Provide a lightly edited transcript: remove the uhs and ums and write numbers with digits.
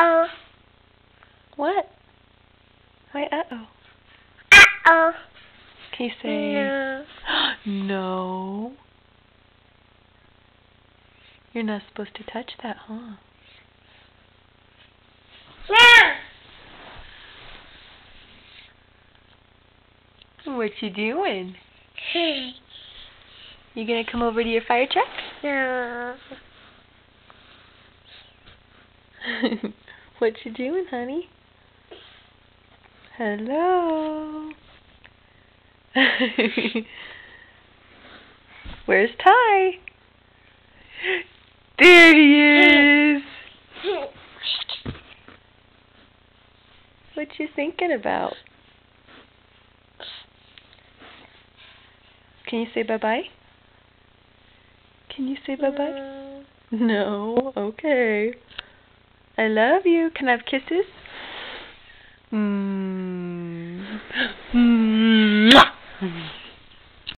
Uh-oh. What? Why uh-oh? Uh-oh. Can you say... No. No. You're not supposed to touch that, huh? No. What you doing? You gonna come over to your fire truck? No. What you doing, honey? Hello. Where's Ty? There he is. What you thinking about? Can you say bye-bye? Can you say bye-bye? No. Okay. I love you. Can I have kisses?